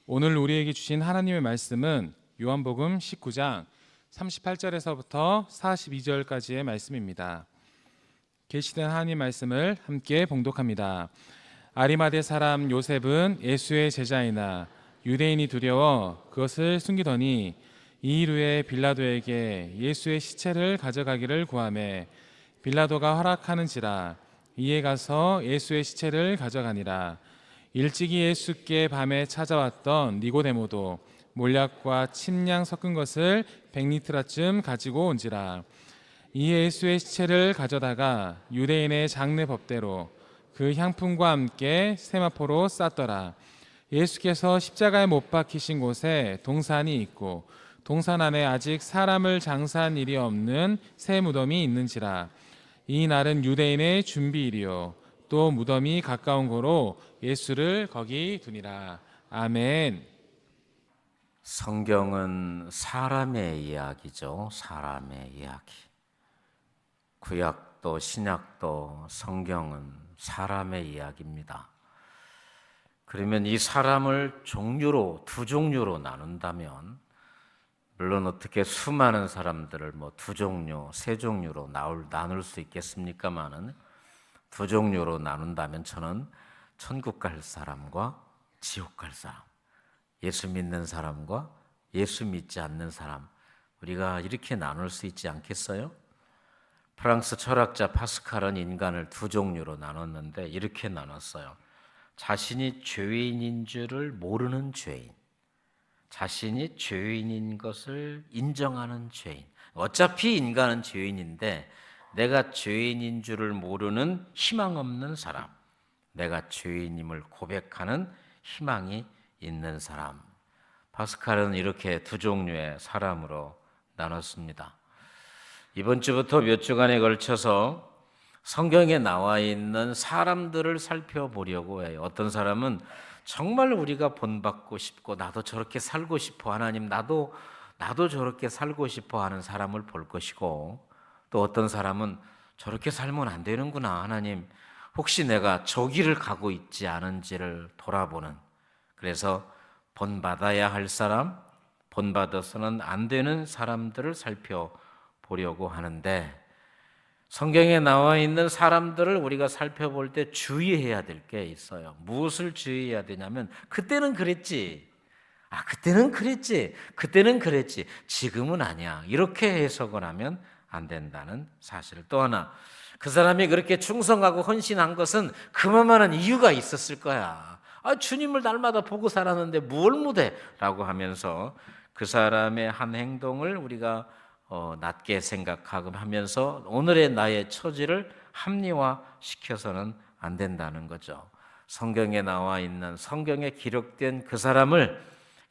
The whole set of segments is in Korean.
오늘 우리에게 주신 하나님의 말씀은 요한복음 19장 38절에서부터 42절까지의 말씀입니다. 계시된 하나님 말씀을 함께 봉독합니다. 아리마대 사람 요셉은 예수의 제자이나 유대인이 두려워 그것을 숨기더니 이일 후에 빌라도에게 예수의 시체를 가져가기를 구하매 빌라도가 허락하는지라. 이에 가서 예수의 시체를 가져가니라. 일찍이 예수께 밤에 찾아왔던 니고데모도 몰약과 침량 섞은 것을 100리트라쯤 가지고 온지라. 이에 예수의 시체를 가져다가 유대인의 장례 법대로 그 향품과 함께 세마포로 쌌더라. 예수께서 십자가에 못 박히신 곳에 동산이 있고 동산 안에 아직 사람을 장사한 일이 없는 새 무덤이 있는지라. 이 날은 유대인의 준비일이요 또 무덤이 가까운 고로 예수를 거기 두니라. 아멘. 성경은 사람의 이야기죠. 사람의 이야기. 구약도 신약도 성경은 사람의 이야기입니다. 그러면 이 사람을 두 종류로 나눈다면, 물론 어떻게 수많은 사람들을 두 종류, 세 종류로 나눌 수 있겠습니까마는, 두 종류로 나눈다면 저는 천국 갈 사람과 지옥 갈 사람, 예수 믿는 사람과 예수 믿지 않는 사람, 우리가 이렇게 나눌 수 있지 않겠어요? 프랑스 철학자 파스칼은 인간을 두 종류로 나눴는데 이렇게 나눴어요. 자신이 죄인인 줄을 모르는 죄인, 자신이 죄인인 것을 인정하는 죄인. 어차피 인간은 죄인인데 내가 죄인인 줄을 모르는 희망 없는 사람, 내가 죄인임을 고백하는 희망이 있는 사람. 파스칼은 이렇게 두 종류의 사람으로 나눴습니다. 이번 주부터 몇 주간에 걸쳐서 성경에 나와 있는 사람들을 살펴보려고 해요. 어떤 사람은 정말 우리가 본받고 싶고 나도 저렇게 살고 싶어, 하나님 나도 저렇게 살고 싶어 하는 사람을 볼 것이고, 또 어떤 사람은 저렇게 살면 안 되는구나, 하나님 혹시 내가 저 길을 가고 있지 않은지를 돌아보는, 그래서 본받아야 할 사람, 본받아서는 안 되는 사람들을 살펴보려고 하는데, 성경에 나와 있는 사람들을 우리가 살펴볼 때 주의해야 될 게 있어요. 무엇을 주의해야 되냐면, 그때는 그랬지, 그때는 그랬지, 지금은 아니야, 이렇게 해석을 하면 안 된다는 사실. 또 하나, 그 사람이 그렇게 충성하고 헌신한 것은 그만한 이유가 있었을 거야. 주님을 날마다 보고 살았는데 뭘 못해? 라고 하면서 그 사람의 한 행동을 우리가 낮게 생각하면서 오늘의 나의 처지를 합리화시켜서는 안 된다는 거죠. 성경에 나와 있는, 성경에 기록된 그 사람을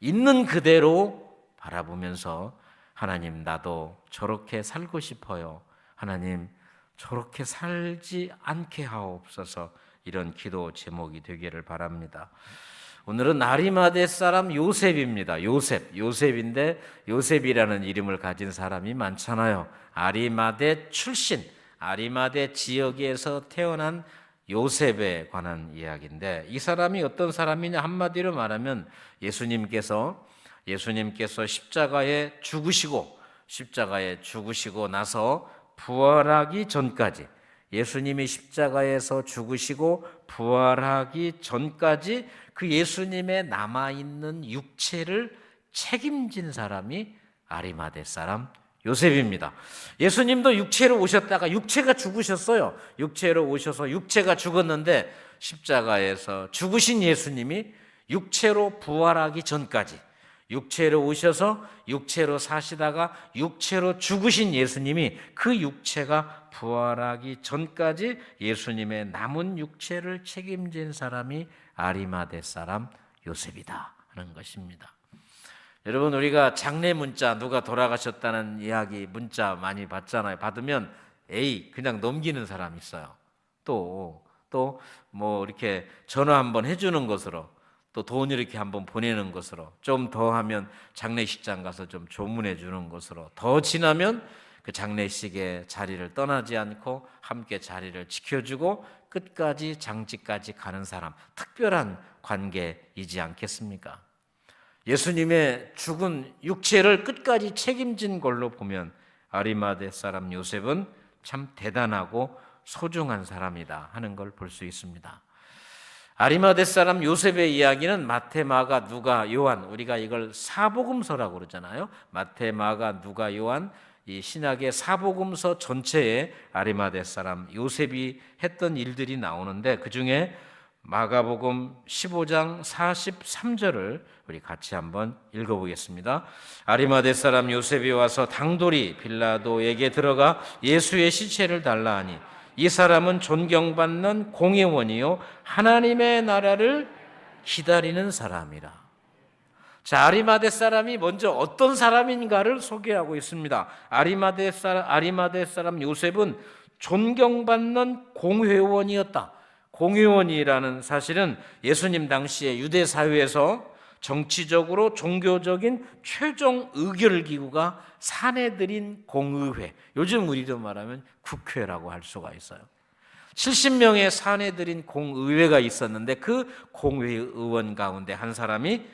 있는 그대로 바라보면서, 하나님 나도 저렇게 살고 싶어요, 하나님 저렇게 살지 않게 하옵소서, 이런 기도 제목이 되기를 바랍니다. 오늘은 아리마대 사람 요셉입니다. 요셉인데 요셉이라는 이름을 가진 사람이 많잖아요. 아리마대 출신, 아리마대 지역에서 태어난 요셉에 관한 이야기인데, 이 사람이 어떤 사람이냐, 한마디로 말하면 예수님께서 십자가에 죽으시고 나서 부활하기 전까지, 예수님이 십자가에서 죽으시고 부활하기 전까지 그 예수님의 남아있는 육체를 책임진 사람이 아리마대 사람 요셉입니다. 예수님도 육체로 오셨다가 육체가 죽으셨어요. 육체로 오셔서 육체가 죽었는데, 십자가에서 죽으신 예수님이 육체로 부활하기 전까지, 육체로 오셔서 육체로 사시다가 육체로 죽으신 예수님이 그 육체가 부활하기 전까지 예수님의 남은 육체를 책임진 사람이 아리마대 사람 요셉이다 하는 것입니다. 여러분, 우리가 장례 문자, 누가 돌아가셨다는 이야기 문자 많이 받잖아요. 받으면 그냥 넘기는 사람 있어요. 또 뭐 이렇게 전화 한번 해주는 것으로, 또 돈 이렇게 한번 보내는 것으로, 좀 더 하면 장례식장 가서 좀 조문해 주는 것으로, 더 지나면 그 장례식의 자리를 떠나지 않고 함께 자리를 지켜주고 끝까지 장지까지 가는 사람, 특별한 관계이지 않겠습니까? 예수님의 죽은 육체를 끝까지 책임진 걸로 보면 아리마대 사람 요셉은 참 대단하고 소중한 사람이다 하는 걸 볼 수 있습니다. 아리마대 사람 요셉의 이야기는 마태, 마가, 누가, 요한, 우리가 이걸 사복음서라고 그러잖아요. 마태, 마가, 누가, 요한, 이 신약의 사복음서 전체에 아리마대 사람 요셉이 했던 일들이 나오는데 그중에 마가복음 15장 43절을 우리 같이 한번 읽어보겠습니다. 아리마대 사람 요셉이 와서 당돌이 빌라도에게 들어가 예수의 시체를 달라 하니 이 사람은 존경받는 공회원이요 하나님의 나라를 기다리는 사람이라. 자, 아리마대 사람이 먼저 어떤 사람인가를 소개하고 있습니다. 아리마대 사람 요셉은 존경받는 공회원이었다. 공회원이라는 사실은 예수님 당시에 유대 사회에서 정치적으로 종교적인 최종 의결 기구가 사내들인 공의회, 요즘 우리로 말하면 국회라고 할 수가 있어요. 70명의 사내들인 공의회가 있었는데 그 공회 의원 가운데 한 사람이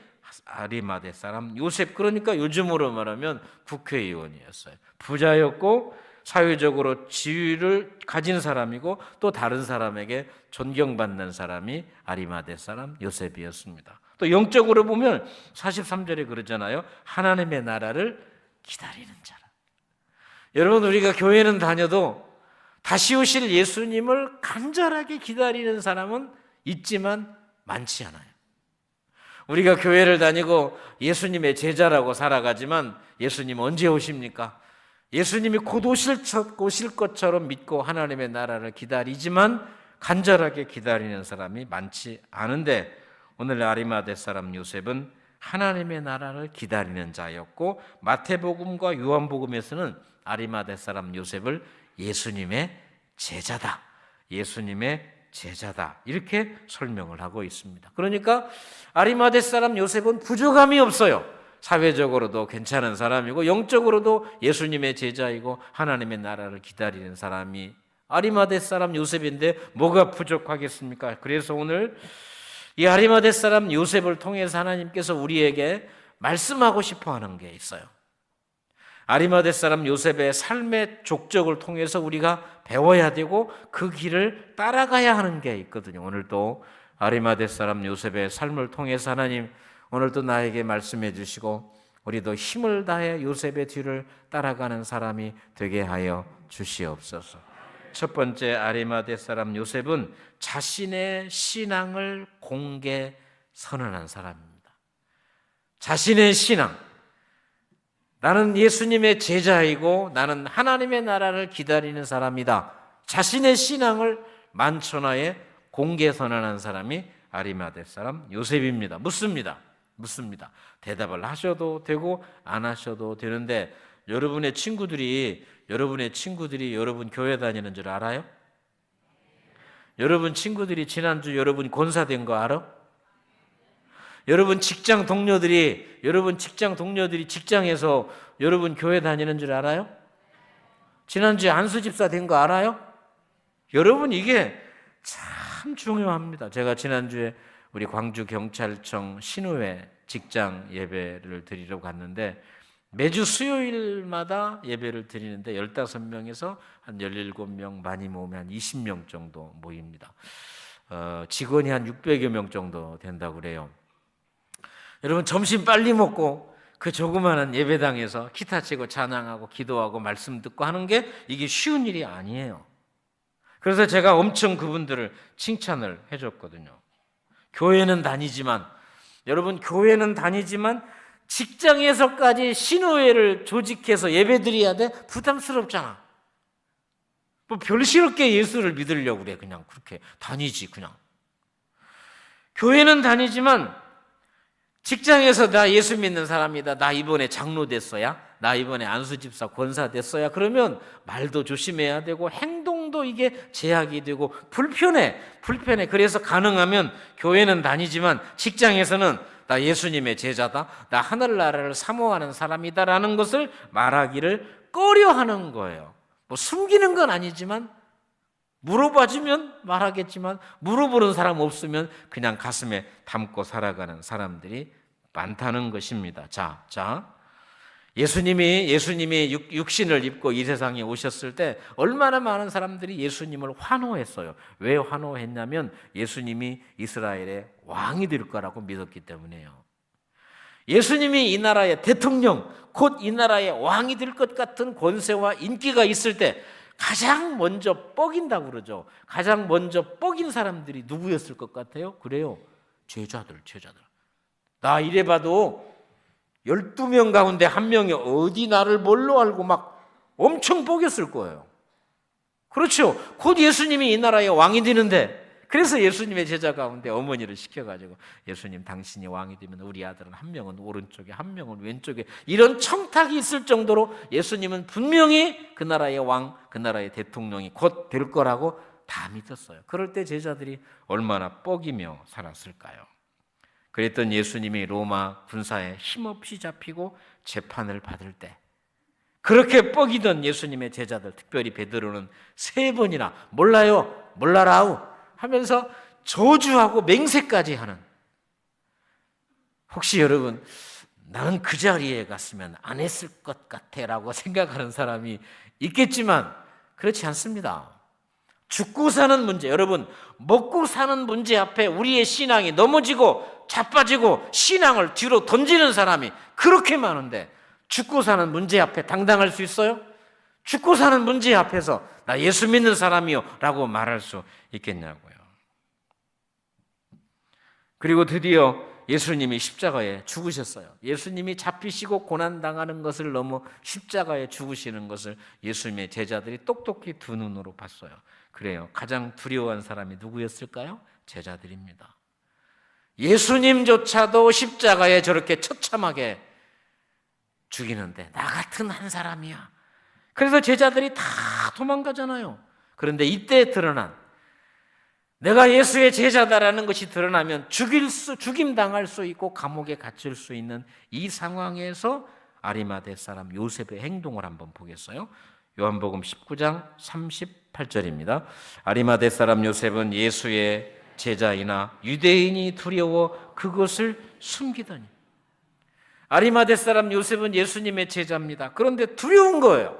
아리마대 사람 요셉, 그러니까 요즘으로 말하면 국회의원이었어요. 부자였고 사회적으로 지위를 가진 사람이고 또 다른 사람에게 존경받는 사람이 아리마대 사람 요셉이었습니다. 또 영적으로 보면 43절에 그러잖아요. 하나님의 나라를 기다리는 자라. 여러분, 우리가 교회는 다녀도 다시 오실 예수님을 간절하게 기다리는 사람은 있지만 많지 않아요. 우리가 교회를 다니고 예수님의 제자라고 살아가지만 예수님 언제 오십니까? 예수님이 곧 오실 것처럼 믿고 하나님의 나라를 기다리지만 간절하게 기다리는 사람이 많지 않은데 오늘 아리마대 사람 요셉은 하나님의 나라를 기다리는 자였고 마태복음과 요한복음에서는 아리마대 사람 요셉을 예수님의 제자다, 예수님의 제자다 이렇게 설명을 하고 있습니다. 그러니까 아리마대 사람 요셉은 부족함이 없어요. 사회적으로도 괜찮은 사람이고 영적으로도 예수님의 제자이고 하나님의 나라를 기다리는 사람이 아리마대 사람 요셉인데 뭐가 부족하겠습니까? 그래서 오늘 이 아리마대 사람 요셉을 통해서 하나님께서 우리에게 말씀하고 싶어 하는 게 있어요. 아리마대 사람 요셉의 삶의 족적을 통해서 우리가 배워야 되고 그 길을 따라가야 하는 게 있거든요. 오늘도 아리마대 사람 요셉의 삶을 통해서 하나님 오늘도 나에게 말씀해 주시고 우리도 힘을 다해 요셉의 뒤를 따라가는 사람이 되게 하여 주시옵소서. 첫 번째, 아리마대 사람 요셉은 자신의 신앙을 공개 선언한 사람입니다. 자신의 신앙, 나는 예수님의 제자이고 나는 하나님의 나라를 기다리는 사람이다. 자신의 신앙을 만천하에 공개 선언한 사람이 아리마대 사람 요셉입니다. 묻습니다. 대답을 하셔도 되고 안 하셔도 되는데 여러분의 친구들이 여러분 교회 다니는 줄 알아요? 여러분 친구들이 지난주 여러분 권사된 거 알아? 여러분 직장 동료들이 직장에서 여러분 교회 다니는 줄 알아요? 지난주에 안수 집사 된 거 알아요? 여러분 이게 참 중요합니다. 제가 지난주에 우리 광주경찰청 신우회 직장 예배를 드리러 갔는데 매주 수요일마다 예배를 드리는데 15명에서 한 17명, 많이 모으면 한 20명 정도 모입니다. 직원이 한 600여 명 정도 된다고 그래요. 여러분 점심 빨리 먹고 그 조그마한 예배당에서 기타 치고 찬양하고 기도하고 말씀 듣고 하는 게 이게 쉬운 일이 아니에요. 그래서 제가 엄청 그분들을 칭찬을 해줬거든요. 교회는 다니지만 직장에서까지 신우회를 조직해서 예배드려야 돼? 부담스럽잖아. 뭐 별스럽게 예수를 믿으려고 그래. 그냥 그렇게 다니지 그냥. 교회는 다니지만 직장에서 나 예수 믿는 사람이다. 나 이번에 장로 됐어야. 나 이번에 안수집사 권사 됐어야. 그러면 말도 조심해야 되고 행동도 이게 제약이 되고 불편해. 그래서 가능하면 교회는 다니지만 직장에서는 나 예수님의 제자다. 나 하늘나라를 사모하는 사람이다라는 것을 말하기를 꺼려하는 거예요. 뭐 숨기는 건 아니지만 물어봐주면 말하겠지만 물어보는 사람 없으면 그냥 가슴에 담고 살아가는 사람들이 많다는 것입니다. 자, 예수님이 육신을 입고 이 세상에 오셨을 때 얼마나 많은 사람들이 예수님을 환호했어요. 왜 환호했냐면 예수님이 이스라엘의 왕이 될 거라고 믿었기 때문에요. 예수님이 이 나라의 대통령, 곧 이 나라의 왕이 될 것 같은 권세와 인기가 있을 때 가장 먼저 뻐긴다고 그러죠. 가장 먼저 뻐긴 사람들이 누구였을 것 같아요? 그래요. 제자들. 나 이래봐도 12명 가운데 한 명이 어디 나를 뭘로 알고 막 엄청 뻐겼을 거예요. 그렇죠. 곧 예수님이 이 나라의 왕이 되는데, 그래서 예수님의 제자 가운데 어머니를 시켜가지고 예수님 당신이 왕이 되면 우리 아들은 한 명은 오른쪽에 한 명은 왼쪽에, 이런 청탁이 있을 정도로 예수님은 분명히 그 나라의 왕, 그 나라의 대통령이 곧 될 거라고 다 믿었어요. 그럴 때 제자들이 얼마나 뻐기며 살았을까요? 그랬던 예수님이 로마 군사에 힘없이 잡히고 재판을 받을 때 그렇게 뻐기던 예수님의 제자들, 특별히 베드로는 3번이나 몰라라우 하면서 저주하고 맹세까지 하는, 혹시 여러분 나는 그 자리에 갔으면 안 했을 것 같아 라고 생각하는 사람이 있겠지만 그렇지 않습니다. 죽고 사는 문제, 여러분 먹고 사는 문제 앞에 우리의 신앙이 넘어지고 자빠지고 신앙을 뒤로 던지는 사람이 그렇게 많은데 죽고 사는 문제 앞에 당당할 수 있어요? 죽고 사는 문제 앞에서 나 예수 믿는 사람이요 라고 말할 수 있겠냐고요. 그리고 드디어 예수님이 십자가에 죽으셨어요. 예수님이 잡히시고 고난당하는 것을 넘어 십자가에 죽으시는 것을 예수님의 제자들이 똑똑히 두 눈으로 봤어요. 그래요. 가장 두려워한 사람이 누구였을까요? 제자들입니다. 예수님조차도 십자가에 저렇게 처참하게 죽이는데 나 같은 한 사람이야. 그래서 제자들이 다 도망가잖아요. 그런데 이때 드러난, 내가 예수의 제자다라는 것이 드러나면 죽임당할 수 있고 감옥에 갇힐 수 있는 이 상황에서 아리마대 사람 요셉의 행동을 한번 보겠어요. 요한복음 19장 38절입니다. 아리마대 사람 요셉은 예수의 제자이나 유대인이 두려워 그것을 숨기더니. 아리마대 사람 요셉은 예수님의 제자입니다. 그런데 두려운 거예요.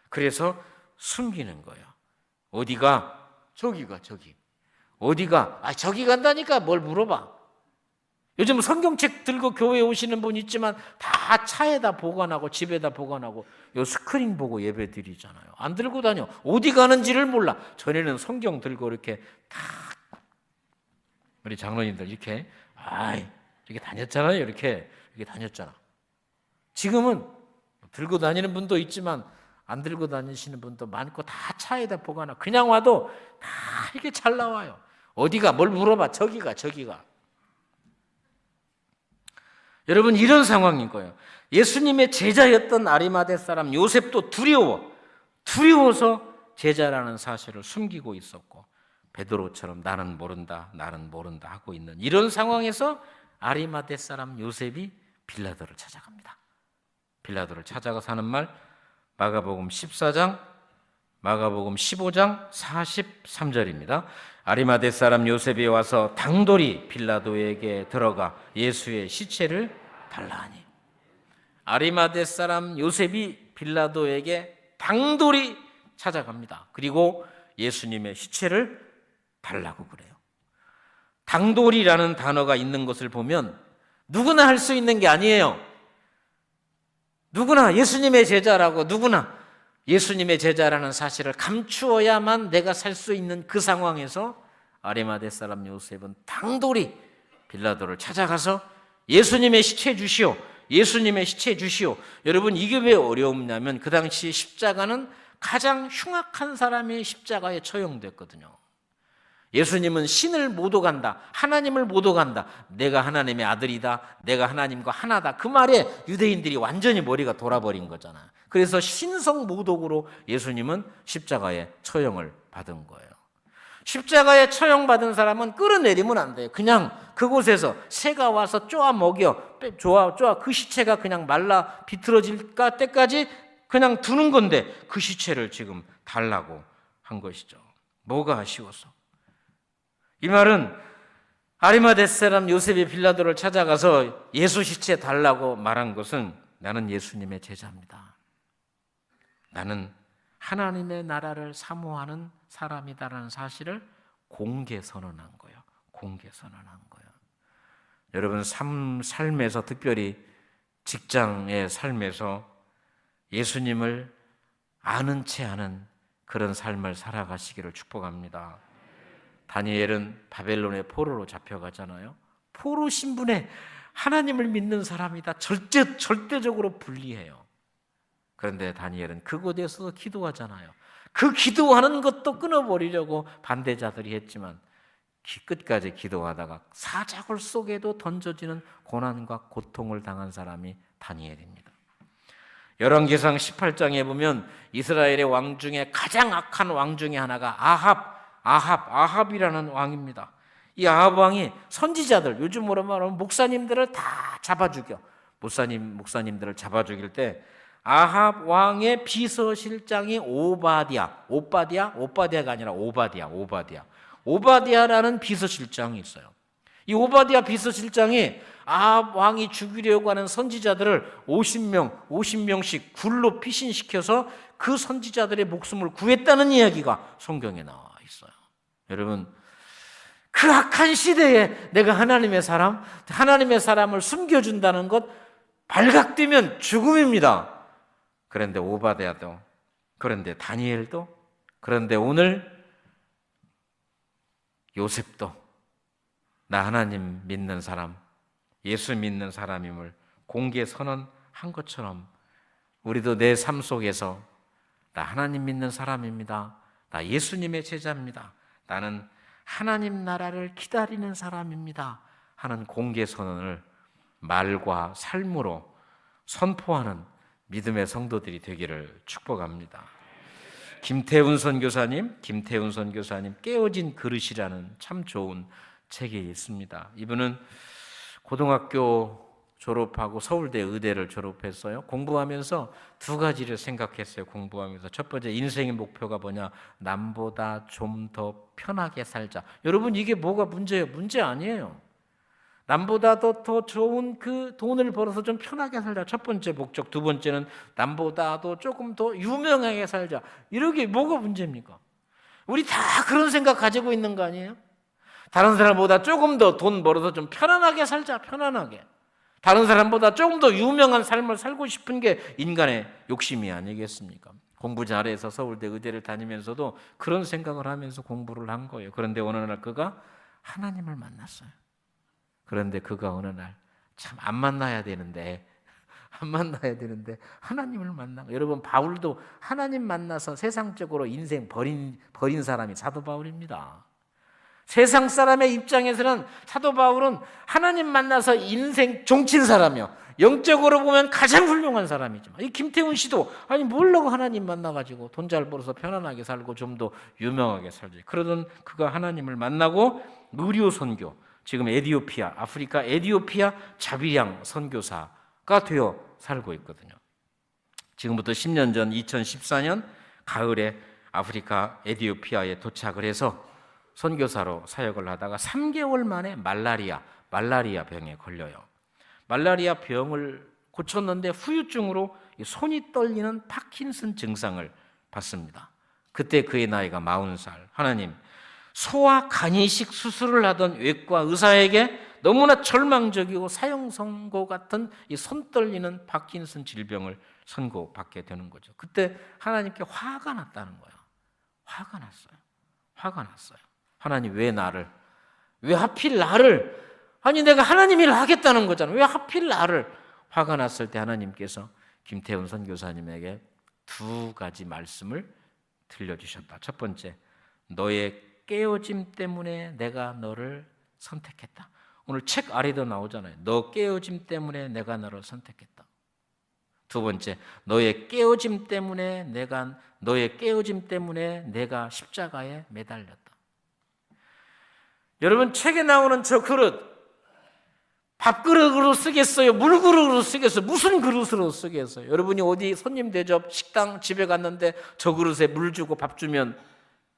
그래서 숨기는 거예요. 어디가? 저기가. 어디가? 저기 간다니까 뭘 물어봐. 요즘 성경책 들고 교회에 오시는 분 있지만 다 차에다 보관하고 집에다 보관하고 요 스크린 보고 예배 드리잖아요. 안 들고 다녀. 어디 가는지를 몰라. 전에는 성경 들고 이렇게 다 우리 장로님들 이렇게 다녔잖아요. 이렇게 다녔잖아. 지금은 들고 다니는 분도 있지만 안 들고 다니시는 분도 많고 다 차에다 보관하고 그냥 와도 다 이렇게 잘 나와요. 어디가? 뭘 물어봐. 저기가. 여러분 이런 상황인 거예요. 예수님의 제자였던 아리마대 사람 요셉도 두려워서 제자라는 사실을 숨기고 있었고 베드로처럼 나는 모른다 하고 있는 이런 상황에서 아리마대 사람 요셉이 빌라도를 찾아갑니다. 빌라도를 찾아가서 하는 말 마가복음 14장, 마가복음 15장 43절입니다. 아리마대 사람 요셉이 와서 당돌이 빌라도에게 들어가 예수의 시체를 달라 하니. 아리마대 사람 요셉이 빌라도에게 당돌이 찾아갑니다. 그리고 예수님의 시체를 달라고 그래요. 당돌이라는 단어가 있는 것을 보면 누구나 할 수 있는 게 아니에요. 누구나 예수님의 제자라고 누구나 예수님의 제자라는 사실을 감추어야만 내가 살 수 있는 그 상황에서 아리마대 사람 요셉은 당돌이 빌라도를 찾아가서 예수님의 시체 주시오. 여러분 이게 왜 어려웠냐면 그 당시 십자가는 가장 흉악한 사람이 십자가에 처형됐거든요. 예수님은 신을 못 오간다, 하나님을 못 오간다, 내가 하나님의 아들이다, 내가 하나님과 하나다, 그 말에 유대인들이 완전히 머리가 돌아버린 거잖아요. 그래서 신성 모독으로 예수님은 십자가에 처형을 받은 거예요. 십자가에 처형받은 사람은 끌어내리면 안 돼요. 그냥 그곳에서 새가 와서 쪼아 먹여, 그 시체가 그냥 말라 비틀어질 때까지 그냥 두는 건데 그 시체를 지금 달라고 한 것이죠. 뭐가 아쉬워서? 이 말은 아리마대 사람 요셉이 빌라도를 찾아가서 예수 시체 달라고 말한 것은 나는 예수님의 제자입니다. 나는 하나님의 나라를 사모하는 사람이다라는 사실을 공개 선언한 거예요. 공개 선언한 거예요. 여러분 삶에서 특별히 직장의 삶에서 예수님을 아는 채 하는 그런 삶을 살아가시기를 축복합니다. 다니엘은 바벨론의 포로로 잡혀가잖아요. 포로 신분에 하나님을 믿는 사람이다. 절대적으로 불리해요. 그런데 다니엘은 그곳에서도 기도하잖아요. 그 기도하는 것도 끊어버리려고 반대자들이 했지만 끝까지 기도하다가 사자굴 속에도 던져지는 고난과 고통을 당한 사람이 다니엘입니다. 열왕기상 18장에 보면 이스라엘의 왕 중에 가장 악한 왕 중에 하나가 아합이라는 왕입니다. 이 아합 왕이 선지자들, 요즘으로 말하면 목사님들을 다 잡아 죽여. 목사님들을 잡아 죽일 때 아합 왕의 비서실장이 오바디아가 아니라 오바디아라는 비서실장이 있어요. 이 오바디아 비서실장이 아합 왕이 죽이려고 하는 선지자들을 50명씩 굴로 피신시켜서 그 선지자들의 목숨을 구했다는 이야기가 성경에 나와 있어요. 여러분, 그 악한 시대에 내가 하나님의 사람을 숨겨준다는 것 발각되면 죽음입니다. 그런데 오바댜도, 그런데 다니엘도, 그런데 오늘 요셉도 나 하나님 믿는 사람, 예수 믿는 사람임을 공개 선언한 것처럼 우리도 내 삶 속에서 나 하나님 믿는 사람입니다. 나 예수님의 제자입니다. 나는 하나님 나라를 기다리는 사람입니다. 하는 공개 선언을 말과 삶으로 선포하는 믿음의 성도들이 되기를 축복합니다. 김태훈 선교사님 깨어진 그릇이라는 참 좋은 책이 있습니다. 이분은 고등학교 졸업하고 서울대 의대를 졸업했어요. 공부하면서 두 가지를 생각했어요. 공부하면서 첫 번째, 인생의 목표가 뭐냐? 남보다 좀 더 편하게 살자. 여러분, 이게 뭐가 문제예요? 문제 아니에요. 남보다 더 좋은 그 돈을 벌어서 좀 편하게 살자. 첫 번째 목적. 두 번째는 남보다도 조금 더 유명하게 살자. 이렇게 뭐가 문제입니까? 우리 다 그런 생각 가지고 있는 거 아니에요? 다른 사람보다 조금 더 돈 벌어서 좀 편안하게 살자. 편안하게. 다른 사람보다 조금 더 유명한 삶을 살고 싶은 게 인간의 욕심이 아니겠습니까? 공부 잘해서 서울대 의대를 다니면서도 그런 생각을 하면서 공부를 한 거예요. 그런데 어느 날 그가 하나님을 만났어요. 그런데 그가 어느 날 참 안 만나야 되는데 하나님을 만나고, 여러분 바울도 하나님 만나서 세상적으로 인생 버린 사람이 사도 바울입니다. 세상 사람의 입장에서는 사도 바울은 하나님 만나서 인생 종친 사람이요, 영적으로 보면 가장 훌륭한 사람이지만, 이 김태훈 씨도 아니 뭘라고 하나님 만나가지고 돈 잘 벌어서 편안하게 살고 좀 더 유명하게 살지. 그러던 그가 하나님을 만나고 의료 선교, 지금 아프리카 에디오피아 자비량 선교사가 되어 살고 있거든요. 지금부터 10년 전 2014년 가을에 아프리카 에디오피아에 도착을 해서 선교사로 사역을 하다가 3개월 만에 말라리아 병에 걸려요. 말라리아 병을 고쳤는데 후유증으로 손이 떨리는 파킨슨 증상을 받습니다. 그때 그의 나이가 40살. 하나님, 소아 간이식 수술을 하던 외과 의사에게 너무나 절망적이고 사형 선고 같은 이 손 떨리는 파킨슨 질병을 선고받게 되는 거죠. 그때 하나님께 화가 났다는 거예요. 화가 났어요. 하나님, 왜 하필 나를, 아니 내가 하나님 일을 하겠다는 거잖아. 왜 하필 나를? 화가 났을 때 하나님께서 김태훈 선교사님에게 두 가지 말씀을 들려주셨다. 첫 번째, 너의 깨어짐 때문에 내가 너를 선택했다. 오늘 책 아래도 나오잖아요. 너 깨어짐 때문에 내가 너를 선택했다. 두 번째, 너의 깨어짐 때문에 내가 십자가에 매달렸다. 여러분, 책에 나오는 저 그릇, 밥그릇으로 쓰겠어요? 물그릇으로 쓰겠어요? 무슨 그릇으로 쓰겠어요? 여러분이 어디 손님 대접 식당 집에 갔는데 저 그릇에 물 주고 밥 주면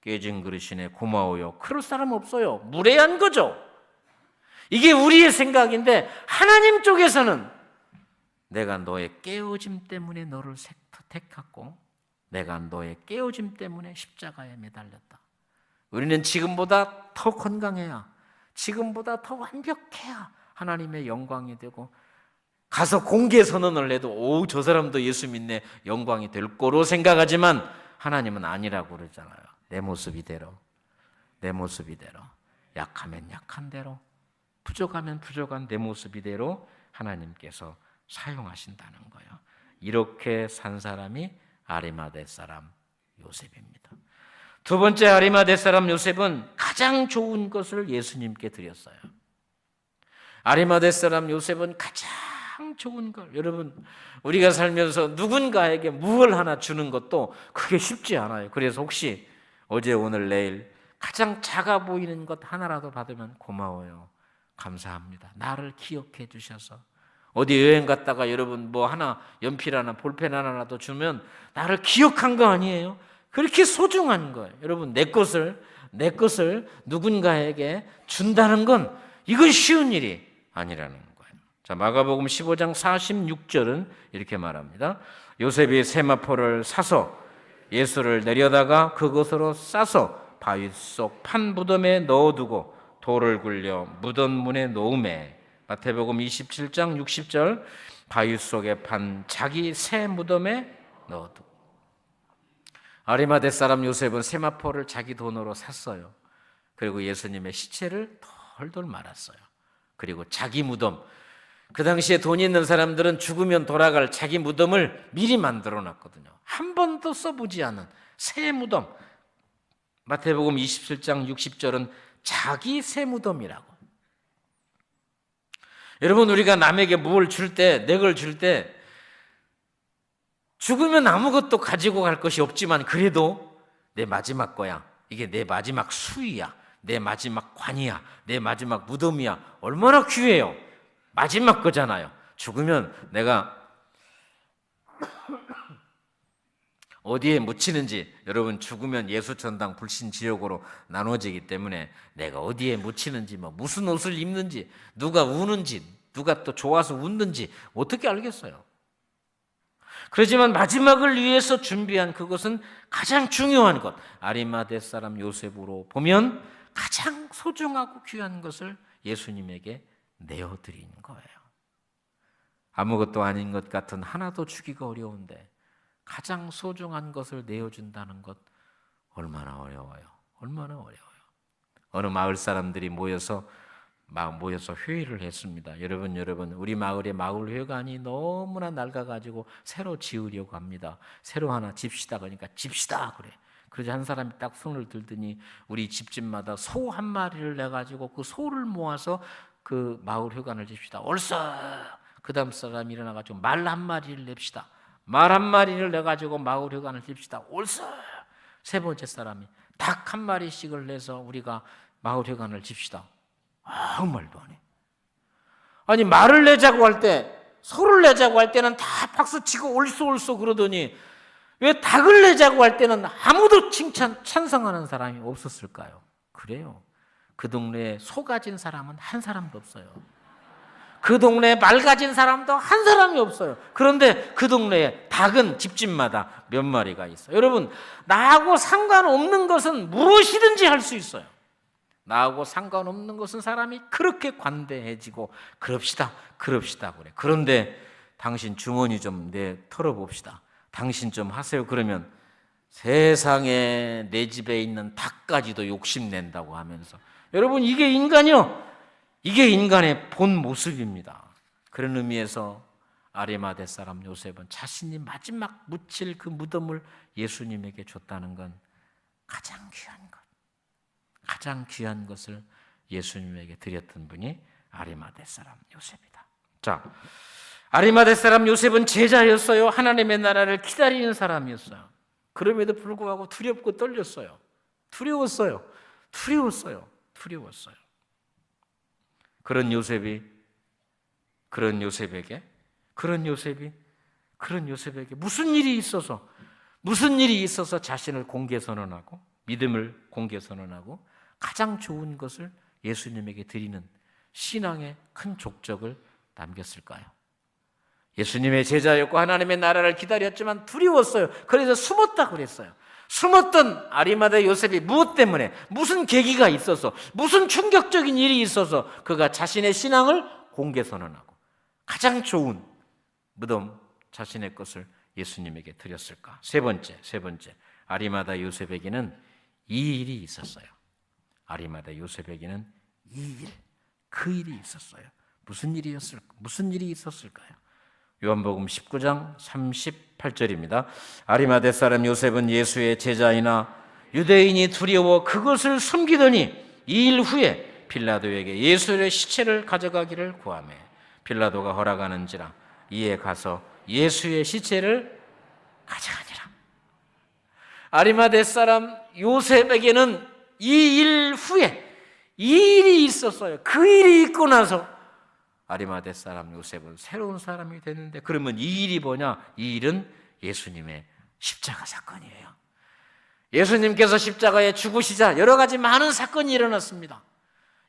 깨진 그릇이네 고마워요, 그럴 사람 없어요. 무례한 거죠. 이게 우리의 생각인데 하나님 쪽에서는 내가 너의 깨어짐 때문에 너를 택했고 내가 너의 깨어짐 때문에 십자가에 매달렸다. 우리는 지금보다 더 건강해야, 지금보다 더 완벽해야 하나님의 영광이 되고 가서 공개 선언을 해도 저 사람도 예수 믿네 영광이 될 거로 생각하지만 하나님은 아니라고 그러잖아요. 내 모습 이대로, 내 모습 이대로, 약하면 약한 대로, 부족하면 부족한 내 모습 이대로 하나님께서 사용하신다는 거예요. 이렇게 산 사람이 아리마대 사람 요셉입니다. 두 번째, 아리마대 사람 요셉은 가장 좋은 것을 예수님께 드렸어요. 아리마대 사람 요셉은 가장 좋은 걸, 여러분 우리가 살면서 누군가에게 무엇을 하나 주는 것도 그게 쉽지 않아요. 그래서 혹시 어제 오늘 내일 가장 작아 보이는 것 하나라도 받으면 고마워요, 감사합니다, 나를 기억해 주셔서. 어디 여행 갔다가 여러분 뭐 하나, 연필 하나, 볼펜 하나라도 주면 나를 기억한 거 아니에요? 그렇게 소중한 거예요. 여러분 내 것을 누군가에게 준다는 건 이건 쉬운 일이 아니라는 거예요. 자, 마가복음 15장 46절은 이렇게 말합니다. 요셉이 세마포를 사서 예수를 내려다가 그것으로 싸서 바위 속 판 무덤에 넣어두고 돌을 굴려 무덤 문에 놓음에. 마태복음 27장 60절, 바위 속에 판 자기 새 무덤에 넣어두고. 아리마대 사람 요셉은 세마포를 자기 돈으로 샀어요. 그리고 예수님의 시체를 덜덜 말았어요. 그리고 자기 무덤, 그 당시에 돈 있는 사람들은 죽으면 돌아갈 자기 무덤을 미리 만들어 놨거든요. 한 번도 써보지 않은 새 무덤. 마태복음 27장 60절은 자기 새 무덤이라고. 여러분 우리가 남에게 뭘 줄 때, 내 걸 줄 때 죽으면 아무것도 가지고 갈 것이 없지만 그래도 내 마지막 거야, 이게 내 마지막 수위야, 내 마지막 관이야, 내 마지막 무덤이야, 얼마나 귀해요. 마지막 거잖아요. 죽으면 내가 어디에 묻히는지, 여러분 죽으면 예수천당 불신지옥으로 나눠지기 때문에 내가 어디에 묻히는지, 뭐 무슨 옷을 입는지, 누가 우는지, 누가 또 좋아서 웃는지 어떻게 알겠어요? 그렇지만 마지막을 위해서 준비한 그것은 가장 중요한 것, 아리마대 사람 요셉으로 보면 가장 소중하고 귀한 것을 예수님에게 내어드린 거예요. 아무것도 아닌 것 같은 하나도 주기가 어려운데 가장 소중한 것을 내어준다는 것 얼마나 어려워요. 얼마나 어려워요. 어느 마을 사람들이 모여서 회의를 했습니다. 여러분 우리 마을의 마을회관이 너무나 낡아가지고 새로 지으려고 합니다. 새로 하나 집시다. 그러니까 집시다 그래. 그래서 한 사람이 딱 손을 들더니 우리 집집마다 소 한 마리를 내가지고 그 소를 모아서 그 마을회관을 집시다. 옳소. 그 다음 사람이 일어나가지고 말 한 마리를 냅시다. 말 한 마리를 내가지고 마을회관을 집시다. 옳소. 세 번째 사람이 닭 한 마리씩을 내서 우리가 마을회관을 집시다. 아무 말도 안 해. 아니 말을 내자고 할 때, 소를 내자고 할 때는 다 박수치고 옳소 그러더니 왜 닭을 내자고 할 때는 아무도 찬성하는 사람이 없었을까요? 그래요. 그 동네에 소 가진 사람은 한 사람도 없어요. 그 동네에 말 가진 사람도 한 사람이 없어요. 그런데 그 동네에 닭은 집집마다 몇 마리가 있어요. 여러분 나하고 상관없는 것은 무엇이든지 할 수 있어요. 나하고 상관없는 것은 사람이 그렇게 관대해지고 그럽시다 그래. 그런데 당신 주머니 좀 털어봅시다. 당신 좀 하세요. 그러면 세상에 내 집에 있는 닭까지도 욕심낸다고 하면서, 여러분 이게 인간이요. 이게 인간의 본 모습입니다. 그런 의미에서 아리마대 사람 요셉은 자신이 마지막 묻힐 그 무덤을 예수님에게 줬다는 건 가장 귀한 것, 가장 귀한 것을 예수님에게 드렸던 분이 아리마대 사람 요셉이다. 자, 아리마대 사람 요셉은 제자였어요. 하나님의 나라를 기다리는 사람이었어요. 그럼에도 불구하고 두렵고 떨렸어요. 두려웠어요. 그런 요셉에게 무슨 일이 있어서 자신을 공개 선언하고 믿음을 공개 선언하고 가장 좋은 것을 예수님에게 드리는 신앙의 큰 족적을 남겼을까요? 예수님의 제자였고 하나님의 나라를 기다렸지만 두려웠어요. 그래서 숨었다 그랬어요. 숨었던 아리마다 요셉이 무엇 때문에, 무슨 계기가 있어서, 무슨 충격적인 일이 있어서 그가 자신의 신앙을 공개 선언하고 가장 좋은 무덤, 자신의 것을 예수님에게 드렸을까? 세 번째, 아리마다 요셉에게는 이 일이 있었어요. 아리마다 요셉에게는 그 일이 있었어요. 무슨 일이 있었을까요? 요한복음 19장 38절입니다. 아리마대 사람 요셉은 예수의 제자이나 유대인이 두려워 그것을 숨기더니 2일 후에 빌라도에게 예수의 시체를 가져가기를 구하매 빌라도가 허락하는지라 이에 가서 예수의 시체를 가져가니라. 아리마대 사람 요셉에게는 이 일 후에 이 일이 있었어요. 그 일이 있고 나서 아리마대 사람 요셉은 새로운 사람이 됐는데, 그러면 이 일이 뭐냐? 이 일은 예수님의 십자가 사건이에요. 예수님께서 십자가에 죽으시자 여러 가지 많은 사건이 일어났습니다.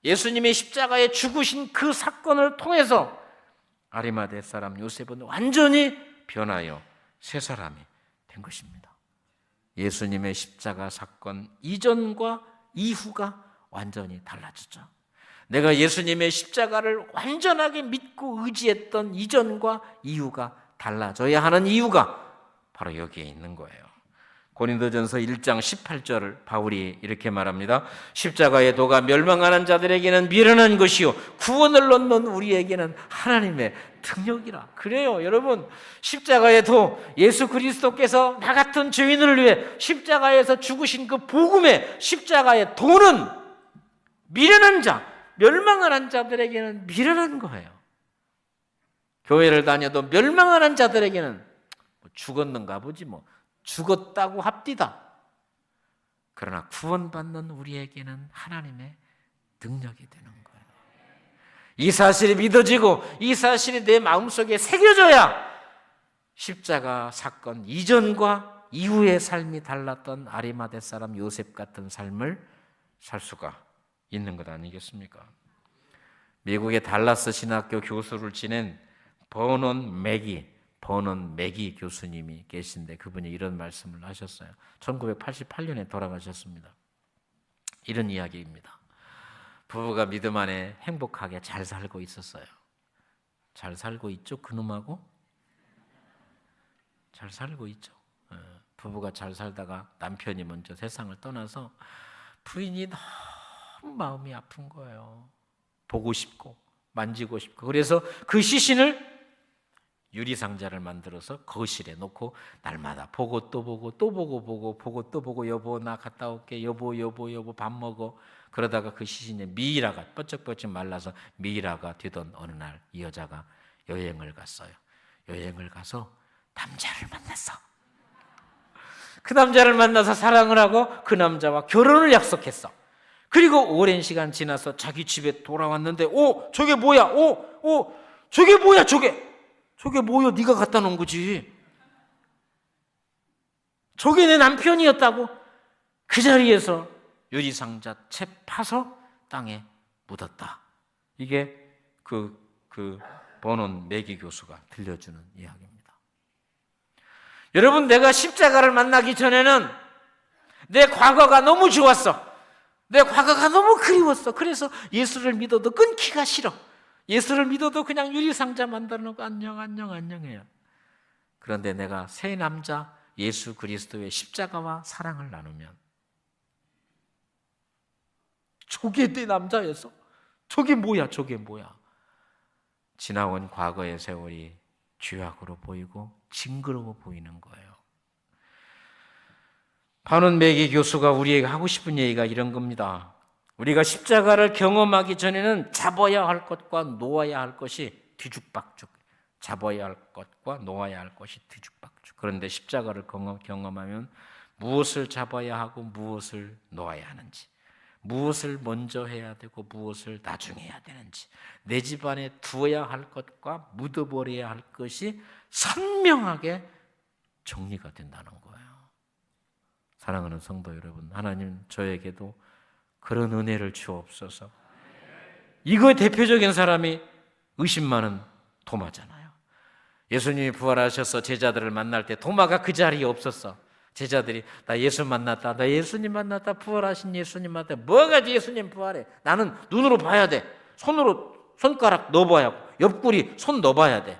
예수님의 십자가에 죽으신 그 사건을 통해서 아리마대 사람 요셉은 완전히 변하여 새 사람이 된 것입니다. 예수님의 십자가 사건 이전과 이후가 완전히 달라졌죠. 내가 예수님의 십자가를 완전하게 믿고 의지했던 이전과 이후가 달라져야 하는 이유가 바로 여기에 있는 거예요. 고린도전서 1장 18절을 바울이 이렇게 말합니다. 십자가의 도가 멸망하는 자들에게는 미련한 것이요 구원을 얻는 우리에게는 하나님의 능력이라. 그래요, 여러분. 십자가의 도, 예수 그리스도께서 나 같은 죄인을 위해 십자가에서 죽으신 그 복음의 십자가의 도는 미련한 자, 멸망하는 자들에게는 미련한 거예요. 교회를 다녀도 멸망하는 자들에게는 죽었는가 보지 죽었다고 합디다. 그러나 구원받는 우리에게는 하나님의 능력이 되는 거예요. 이 사실이 믿어지고 이 사실이 내 마음속에 새겨져야 십자가 사건 이전과 이후의 삶이 달랐던 아리마대 사람 요셉 같은 삶을 살 수가 있는 것 아니겠습니까? 미국의 달라스 신학교 교수를 지낸 버넌 맥기 교수님이 계신데 그분이 이런 말씀을 하셨어요. 1988년에 돌아가셨습니다. 이런 이야기입니다. 부부가 믿음 안에 행복하게 잘 살고 있었어요. 잘 살고 있죠? 그놈하고? 잘 살고 있죠. 부부가 잘 살다가 남편이 먼저 세상을 떠나서 부인이 너무 마음이 아픈 거예요. 보고 싶고 만지고 싶고. 그래서 그 시신을 유리상자를 만들어서 거실에 놓고 날마다 보고 또 보고 또 보고 또 보고 여보 나 갔다 올게 여보 밥 먹어. 그러다가 그 시신에 미이라가 뻗쩍뻗쩍 말라서 미이라가 되던 어느 날 이 여자가 여행을 갔어요. 여행을 가서 남자를 만났어. 그 남자를 만나서 사랑을 하고 그 남자와 결혼을 약속했어. 그리고 오랜 시간 지나서 자기 집에 돌아왔는데 저게 뭐야? 저게 뭐야? 저게 뭐야? 네가 갖다 놓은 거지. 저게 내 남편이었다고. 그 자리에서 유리상자 채 파서 땅에 묻었다. 이게 그 버논 맥기 교수가 들려주는 이야기입니다. 여러분, 내가 십자가를 만나기 전에는 내 과거가 너무 좋았어. 내 과거가 너무 그리웠어. 그래서 예수를 믿어도 끊기가 싫어. 예수를 믿어도 그냥 유리상자 만들어 놓고 안녕해요. 그런데 내가 새 남자 예수 그리스도의 십자가와 사랑을 나누면 저게 내 남자였어? 저게 뭐야? 지나온 과거의 세월이 죄악으로 보이고 징그러워 보이는 거예요. 버논 맥기 교수가 우리에게 하고 싶은 얘기가 이런 겁니다. 우리가 십자가를 경험하기 전에는 잡아야 할 것과 놓아야 할 것이 뒤죽박죽. 잡아야 할 것과 놓아야 할 것이 뒤죽박죽. 그런데 십자가를 경험하면 무엇을 잡아야 하고 무엇을 놓아야 하는지, 무엇을 먼저 해야 되고 무엇을 나중에 해야 되는지, 내 집안에 두어야 할 것과 묻어버려야 할 것이 선명하게 정리가 된다는 거예요. 사랑하는 성도 여러분, 하나님 저에게도 그런 은혜를 주옵소서. 이거의 대표적인 사람이 의심 많은 도마잖아요. 예수님이 부활하셔서 제자들을 만날 때 도마가 그 자리에 없었어. 제자들이 나 예수 만났다, 나 예수님 만났다, 부활하신 예수님 만났다. 뭐가 예수님 부활해? 나는 눈으로 봐야 돼. 손으로 손가락 넣어봐야 하고 옆구리 손 넣어봐야 돼.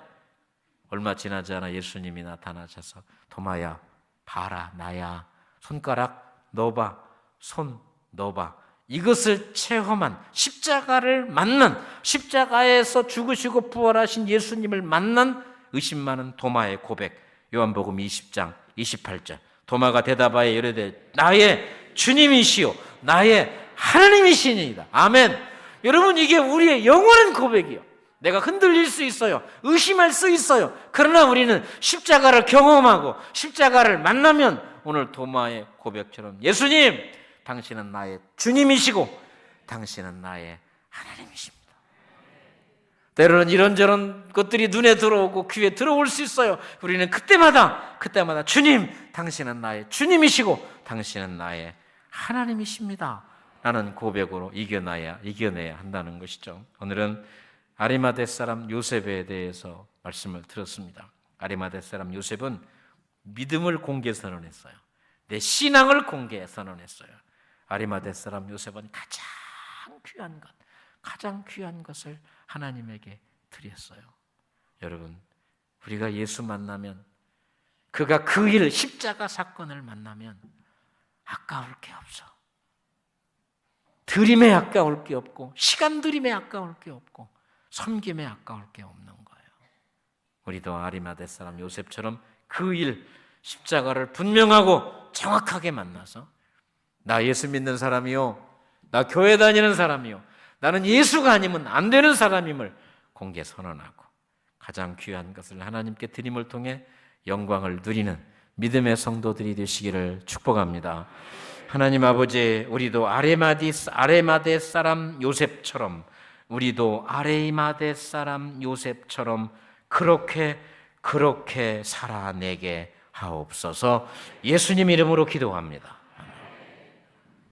얼마 지나지 않아 예수님이 나타나셔서 도마야 봐라 나야. 손가락 넣어봐, 손 넣어봐. 이것을 체험한 십자가를 만난, 십자가에서 죽으시고 부활하신 예수님을 만난 의심 많은 도마의 고백. 요한복음 20장 28절. 도마가 대답하여 이르되 나의 주님이시요 나의 하나님이시니이다. 아멘. 여러분, 이게 우리의 영원한 고백이요. 내가 흔들릴 수 있어요. 의심할 수 있어요. 그러나 우리는 십자가를 경험하고 십자가를 만나면 오늘 도마의 고백처럼 예수님, 당신은 나의 주님이시고 당신은 나의 하나님이십니다. 때로는 이런저런 것들이 눈에 들어오고 귀에 들어올 수 있어요. 우리는 그때마다 주님, 당신은 나의 주님이시고 당신은 나의 하나님이십니다 라는 고백으로 이겨내야 한다는 것이죠. 오늘은 아리마대 사람 요셉에 대해서 말씀을 들었습니다. 아리마대 사람 요셉은 믿음을 공개 선언했어요. 내 신앙을 공개 선언했어요. 아리마대 사람 요셉은 가장 귀한 것을 하나님에게 드렸어요. 여러분, 우리가 예수 만나면, 그가 그 일, 십자가 사건을 만나면 아까울 게 없어. 드림에 아까울 게 없고, 시간 드림에 아까울 게 없고, 섬김에 아까울 게 없는 거예요. 우리도 아리마대 사람 요셉처럼 그 일, 십자가를 분명하고 정확하게 만나서 나 예수 믿는 사람이요, 나 교회 다니는 사람이요, 나는 예수가 아니면 안 되는 사람임을 공개 선언하고 가장 귀한 것을 하나님께 드림을 통해 영광을 누리는 믿음의 성도들이 되시기를 축복합니다. 하나님 아버지, 우리도 아레마대 사람 요셉처럼, 우리도 아레마대 사람 요셉처럼 그렇게 살아내게 하옵소서. 예수님 이름으로 기도합니다.